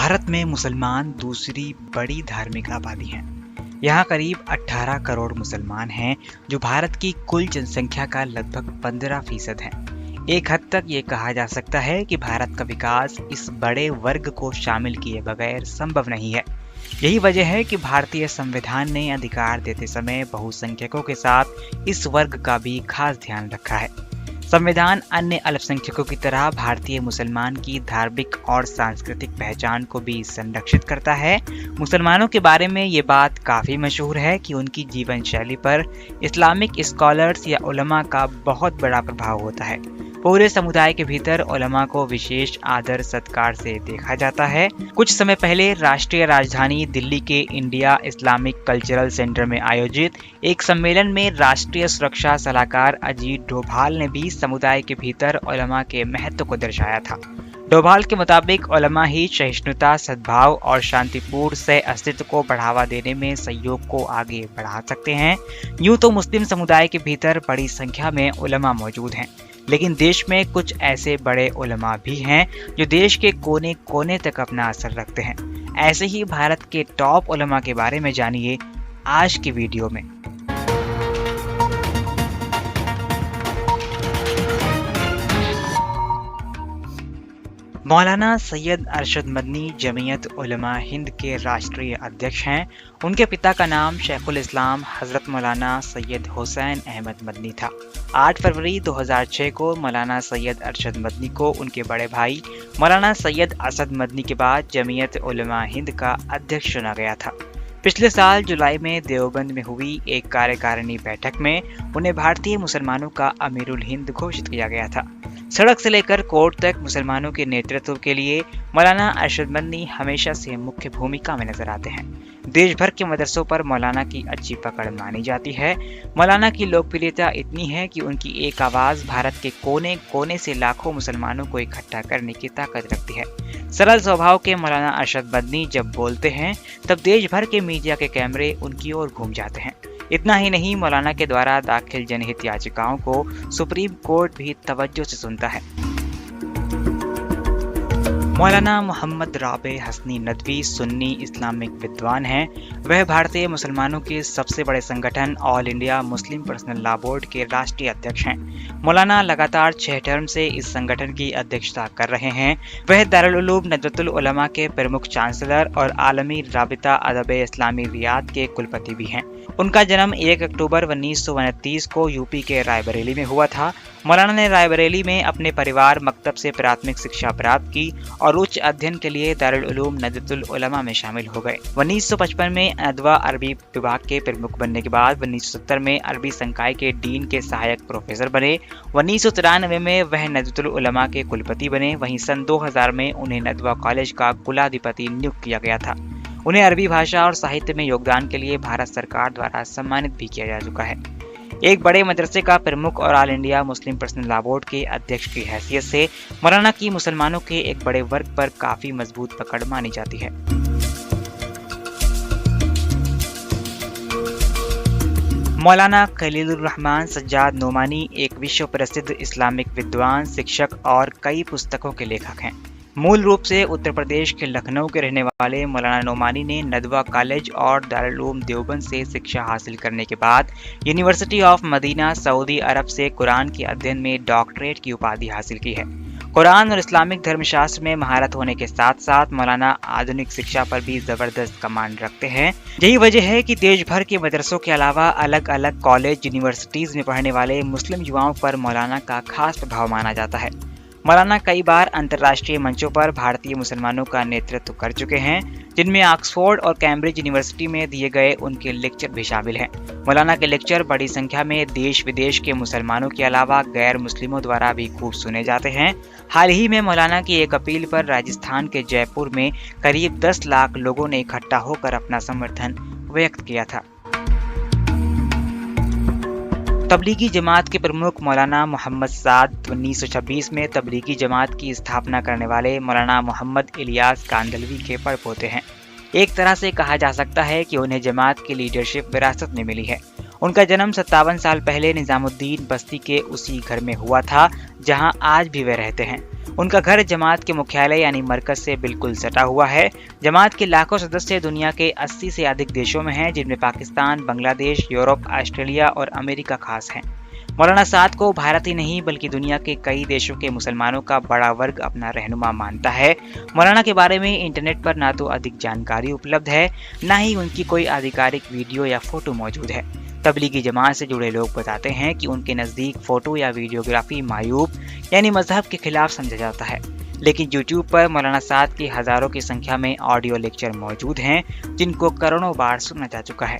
भारत में मुसलमान दूसरी बड़ी धार्मिक आबादी हैं। यहाँ करीब 18 करोड़ मुसलमान हैं, जो भारत की कुल जनसंख्या का लगभग 15% है। एक हद तक ये कहा जा सकता है कि भारत का विकास इस बड़े वर्ग को शामिल किए बगैर संभव नहीं है। यही वजह है कि भारतीय संविधान ने अधिकार देते समय बहुसंख्यकों के साथ इस वर्ग का भी खास ध्यान रखा है। संविधान अन्य अल्पसंख्यकों की तरह भारतीय मुसलमान की धार्मिक और सांस्कृतिक पहचान को भी संरक्षित करता है। मुसलमानों के बारे में ये बात काफ़ी मशहूर है कि उनकी जीवन शैली पर इस्लामिक स्कॉलर्स या उलमा का बहुत बड़ा प्रभाव होता है। पूरे समुदाय के भीतर उलमा को विशेष आदर सत्कार से देखा जाता है। कुछ समय पहले राष्ट्रीय राजधानी दिल्ली के इंडिया इस्लामिक कल्चरल सेंटर में आयोजित एक सम्मेलन में राष्ट्रीय सुरक्षा सलाहकार अजीत डोभाल ने भी समुदाय के भीतर उलमा के महत्व को दर्शाया था। डोभाल के मुताबिक उलमा ही सहिष्णुता, सद्भाव और शांतिपूर्ण सह अस्तित्व को बढ़ावा देने में सहयोग को आगे बढ़ा सकते हैं। यूं तो मुस्लिम समुदाय के भीतर बड़ी संख्या में उलमा मौजूद हैं, लेकिन देश में कुछ ऐसे बड़े उलमा भी हैं जो देश के कोने कोने तक अपना असर रखते हैं। ऐसे ही भारत के टॉप उलमा के बारे में जानिए आज की वीडियो में। मौलाना सैयद अरशद मदनी जमीयत उलमा हिंद के राष्ट्रीय अध्यक्ष हैं। उनके पिता का नाम शेखुल इस्लाम हज़रत मौलाना सैयद हुसैन अहमद मदनी था। 8 फरवरी 2006 को मौलाना सैयद अरशद मदनी को उनके बड़े भाई मौलाना सैयद असद मदनी के बाद जमीयत उलमा हिंद का अध्यक्ष चुना गया था। पिछले साल जुलाई में देवबंद में हुई एक कार्यकारिणी बैठक में उन्हें भारतीय मुसलमानों का अमीरुल हिंद घोषित किया गया था। सड़क से लेकर कोर्ट तक मुसलमानों के नेतृत्व के लिए मौलाना अरशद मदनी हमेशा से मुख्य भूमिका में नजर आते हैं। देश भर के मदरसों पर मौलाना की अच्छी पकड़ मानी जाती है। मौलाना की लोकप्रियता इतनी है कि उनकी एक आवाज़ भारत के कोने कोने से लाखों मुसलमानों को इकट्ठा करने की ताकत रखती है। सरल स्वभाव के मौलाना अरशद मदनी जब बोलते हैं तब देश भर के मीडिया के कैमरे उनकी ओर घूम जाते हैं। इतना ही नहीं, मौलाना के द्वारा दाखिल जनहित याचिकाओं को सुप्रीम कोर्ट भी तवज्जो से सुनता है। मौलाना मोहम्मद राबे हसनी नदवी सुन्नी इस्लामिक विद्वान हैं। वह भारतीय मुसलमानों के सबसे बड़े संगठन all India Muslim personal law board के राष्ट्रीय अध्यक्ष हैं। मौलाना लगातार 6 टर्म से इस संगठन की अध्यक्षता कर रहे हैं। वह दारुल उलूम नदवतुल उलमा के प्रमुख चांसलर और आलमी राबिता अदब इस्लामी रियाद के कुलपति भी हैं। उनका जन्म 1 अक्टूबर 1929 को यूपी के रायबरेली में हुआ था। मौलाना ने रायबरेली में अपने परिवार मकतब से प्राथमिक शिक्षा प्राप्त की और उच्च अध्ययन के लिए दारुल उलूम नदवतुल उलमा में शामिल हो गए। 1955 में नदवा अरबी विभाग के प्रमुख बनने के बाद 1970 में अरबी संकाय के डीन के सहायक प्रोफेसर बने। 1993 में वह नदवतुल उलमा के कुलपति बने। वहीं सन 2000 में उन्हें नदवा कॉलेज का कुलाधिपति नियुक्त किया गया था। उन्हें अरबी भाषा और साहित्य में योगदान के लिए भारत सरकार द्वारा सम्मानित भी किया जा चुका है। एक बड़े मदरसे का प्रमुख और all India Muslim personal law board के अध्यक्ष की हैसियत से मौलाना की मुसलमानों के एक बड़े वर्ग पर काफी मजबूत पकड़ मानी जाती है। मौलाना खलीलुर रहमान सज्जाद नोमानी एक विश्व प्रसिद्ध इस्लामिक विद्वान, शिक्षक और कई पुस्तकों के लेखक हैं। मूल रूप से उत्तर प्रदेश के लखनऊ के रहने वाले मौलाना नोमानी ने नदवा कॉलेज और दारुल उलूम देवबंद से शिक्षा हासिल करने के बाद यूनिवर्सिटी ऑफ मदीना सऊदी अरब से कुरान के अध्ययन में डॉक्टरेट की उपाधि हासिल की है। कुरान और इस्लामिक धर्मशास्त्र में महारत होने के साथ साथ मौलाना आधुनिक शिक्षा पर भी जबरदस्त कमांड रखते हैं। यही वजह है कि देश भर के मदरसों के अलावा अलग अलग कॉलेज यूनिवर्सिटीज में पढ़ने वाले मुस्लिम युवाओं पर मौलाना का खास प्रभाव माना जाता है। मौलाना कई बार अंतर्राष्ट्रीय मंचों पर भारतीय मुसलमानों का नेतृत्व कर चुके हैं, जिनमें ऑक्सफोर्ड और कैम्ब्रिज यूनिवर्सिटी में दिए गए उनके लेक्चर भी शामिल हैं। मौलाना के लेक्चर बड़ी संख्या में देश विदेश के मुसलमानों के अलावा गैर मुस्लिमों द्वारा भी खूब सुने जाते हैं। हाल ही में मौलाना की एक अपील पर राजस्थान के जयपुर में करीब 10 लाख लोगों ने इकट्ठा होकर अपना समर्थन व्यक्त किया था। तबलीगी जमात के प्रमुख मौलाना मोहम्मद साद 1926 में तबलीगी जमात की स्थापना करने वाले मौलाना मोहम्मद इलियास कांदलवी के परपोते हैं। एक तरह से कहा जा सकता है कि उन्हें जमात की लीडरशिप विरासत में मिली है। उनका जन्म 57 साल पहले निजामुद्दीन बस्ती के उसी घर में हुआ था जहां आज भी वे रहते हैं। उनका घर जमात के मुख्यालय यानी मरकज से बिल्कुल सटा हुआ है। जमात के लाखों सदस्य दुनिया के 80 से अधिक देशों में हैं, जिनमें पाकिस्तान, बांग्लादेश, यूरोप, ऑस्ट्रेलिया और अमेरिका खास हैं। मौलाना साद को भारत ही नहीं बल्कि दुनिया के कई देशों के मुसलमानों का बड़ा वर्ग अपना रहनुमा मानता है। मौलाना के बारे में इंटरनेट पर ना तो अधिक जानकारी उपलब्ध है, ना ही उनकी कोई आधिकारिक वीडियो या फोटो मौजूद है। तबलीगी जमात से जुड़े लोग बताते हैं कि उनके नज़दीक फोटो या वीडियोग्राफी मायूब यानी मजहब के खिलाफ समझा जाता है। लेकिन यूट्यूब पर मौलाना साद की हजारों की संख्या में ऑडियो लेक्चर मौजूद हैं, जिनको करोड़ों बार सुना जा चुका है।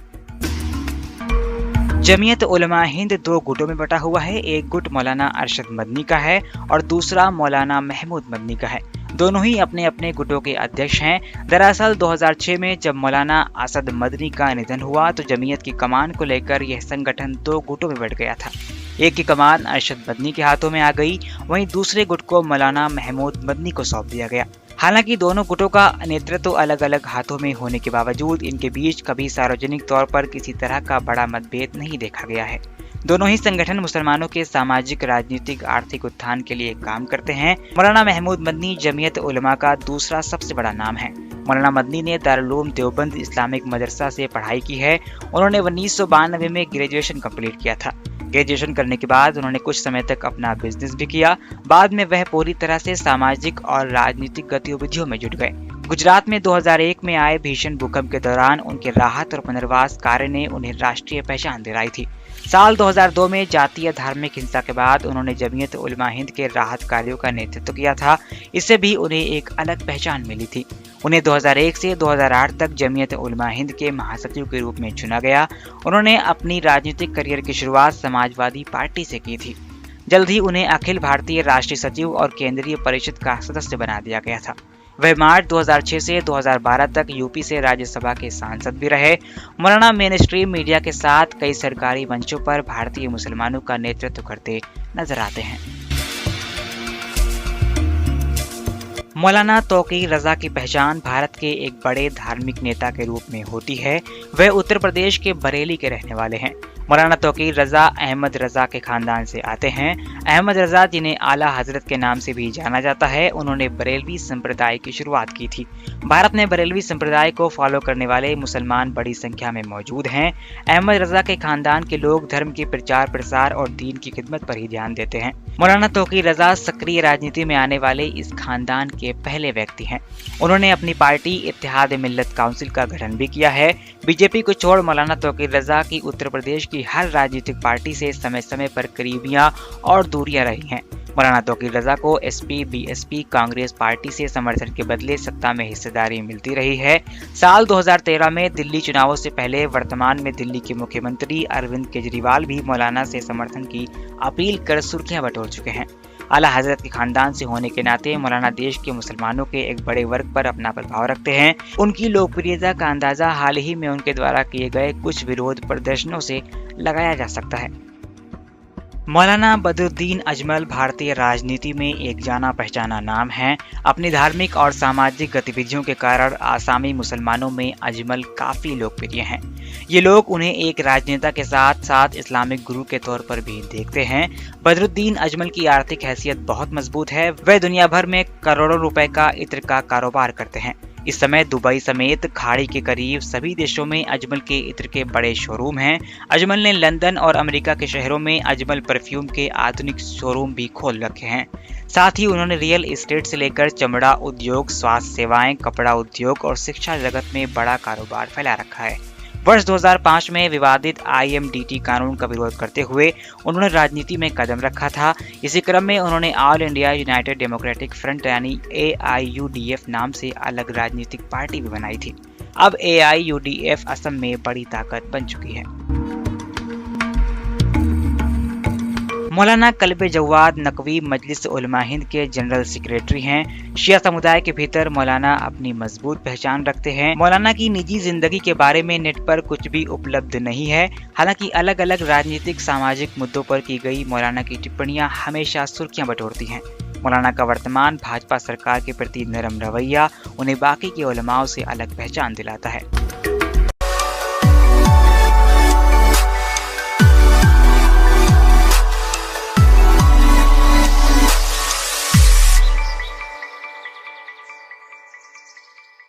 जमीयत उलमा हिंद 2 गुटों में बटा हुआ है। एक गुट मौलाना अरशद मदनी का है और दूसरा मौलाना महमूद मदनी का है। दोनों ही अपने अपने गुटों के अध्यक्ष हैं। दरअसल 2006 में जब मौलाना असद मदनी का निधन हुआ तो जमीयत की कमान को लेकर यह संगठन 2 गुटों में बट गया था। एक की कमान अरशद मदनी के हाथों में आ गई, वहीं दूसरे गुट को मौलाना महमूद मदनी को सौंप दिया गया। हालांकि दोनों गुटों का नेतृत्व अलग अलग हाथों में होने के बावजूद इनके बीच कभी सार्वजनिक तौर पर किसी तरह का बड़ा मतभेद नहीं देखा गया है। दोनों ही संगठन मुसलमानों के सामाजिक, राजनीतिक, आर्थिक उत्थान के लिए काम करते हैं। मौलाना महमूद मदनी जमीयत उलमा का दूसरा सबसे बड़ा नाम है। मौलाना मदनी ने दारुल उलूम देवबंद इस्लामिक मदरसा से पढ़ाई की है। उन्होंने 1992 में ग्रेजुएशन कंप्लीट किया था। ग्रेजुएशन करने के बाद उन्होंने कुछ समय तक अपना बिजनेस भी किया। बाद में वह पूरी तरह से सामाजिक और राजनीतिक गतिविधियों में जुट गए। गुजरात में 2001 में आए भीषण भूकंप के दौरान उनके राहत और पुनर्वास कार्य ने उन्हें राष्ट्रीय पहचान दिलाई थी। साल 2002 में जातीय धार्मिक हिंसा के बाद उन्होंने जमीयत उलमा हिंद के राहत कार्यों का नेतृत्व किया था। इससे भी उन्हें एक अलग पहचान मिली थी। उन्हें 2001 से 2008 तक जमीयत उलमा हिंद के महासचिव के रूप में चुना गया। उन्होंने अपनी राजनीतिक करियर की शुरुआत समाजवादी पार्टी से की थी। जल्द ही उन्हें अखिल भारतीय राष्ट्रीय सचिव और केंद्रीय परिषद का सदस्य बना दिया गया था। वह मार्च 2006 से 2012 तक यूपी से राज्यसभा के सांसद भी रहे। मौलाना मेनस्ट्रीम मीडिया के साथ कई सरकारी मंचों पर भारतीय मुसलमानों का नेतृत्व करते नजर आते हैं। मौलाना तौकी रजा की पहचान भारत के एक बड़े धार्मिक नेता के रूप में होती है। वह उत्तर प्रदेश के बरेली के रहने वाले हैं। मौलाना तौकी रजा अहमद रजा के खानदान से आते हैं। अहमद रजा, जिन्हें आला हजरत के नाम से भी जाना जाता है, उन्होंने बरेलवी संप्रदाय की शुरुआत की थी। भारत में बरेलवी संप्रदाय को फॉलो करने वाले मुसलमान बड़ी संख्या में मौजूद हैं। अहमद रजा के खानदान के लोग धर्म के प्रचार प्रसार और दीन की खिदमत पर ही ध्यान देते हैं। मौलाना तौकी रजा सक्रिय राजनीति में आने वाले इस खानदान के पहले व्यक्ति हैं। उन्होंने अपनी पार्टी इत्तेहाद मिल्लत काउंसिल का गठन भी किया है। बीजेपी को छोड़ मौलाना तौकी रजा की उत्तर प्रदेश की हर राजनीतिक पार्टी से समय समय पर करीबियां और दूरियां रही हैं। मौलाना तौकी रजा को एसपी, बीएसपी, कांग्रेस पार्टी से समर्थन के बदले सत्ता में हिस्सेदारी मिलती रही है। साल 2013 में दिल्ली चुनावों से पहले वर्तमान में दिल्ली के मुख्यमंत्री अरविंद केजरीवाल भी मौलाना से समर्थन की अपील कर सुर्खियां बटोर चुके हैं। आला हजरत के खानदान से होने के नाते मौलाना देश के मुसलमानों के एक बड़े वर्ग पर अपना प्रभाव रखते हैं। उनकी लोकप्रियता का अंदाजा हाल ही में उनके द्वारा किए गए कुछ विरोध प्रदर्शनों से लगाया जा सकता है। मौलाना बदरुद्दीन अजमल भारतीय राजनीति में एक जाना पहचाना नाम है। अपनी धार्मिक और सामाजिक गतिविधियों के कारण आसामी मुसलमानों में अजमल काफी लोकप्रिय हैं। ये लोग उन्हें एक राजनेता के साथ साथ इस्लामिक गुरु के तौर पर भी देखते हैं। बदरुद्दीन अजमल की आर्थिक हैसियत बहुत मजबूत है। वह दुनिया भर में करोड़ों रुपए का इत्र का कारोबार करते हैं। इस समय दुबई समेत खाड़ी के करीब सभी देशों में अजमल के इत्र के बड़े शोरूम हैं। अजमल ने लंदन और अमेरिका के शहरों में अजमल परफ्यूम के आधुनिक शोरूम भी खोल रखे हैं। साथ ही उन्होंने रियल एस्टेट से लेकर चमड़ा उद्योग, स्वास्थ्य सेवाएं, कपड़ा उद्योग और शिक्षा जगत में बड़ा कारोबार फैला रखा है। वर्ष 2005 में विवादित IMDT कानून का विरोध करते हुए उन्होंने राजनीति में कदम रखा था। इसी क्रम में उन्होंने all India United democratic front यानी AIUDF नाम से अलग राजनीतिक पार्टी भी बनाई थी। अब AIUDF असम में बड़ी ताकत बन चुकी है। मौलाना कल्बे जवाद नकवी मजलिस उलमा हिंद के जनरल सेक्रेटरी हैं। शिया समुदाय के भीतर मौलाना अपनी मजबूत पहचान रखते हैं। मौलाना की निजी जिंदगी के बारे में नेट पर कुछ भी उपलब्ध नहीं है। हालांकि अलग अलग राजनीतिक सामाजिक मुद्दों पर की गई मौलाना की टिप्पणियां हमेशा सुर्खियां बटोरती हैं। मौलाना का वर्तमान भाजपा सरकार के प्रति नरम रवैया उन्हें बाकी के उलमाओं से अलग पहचान दिलाता है।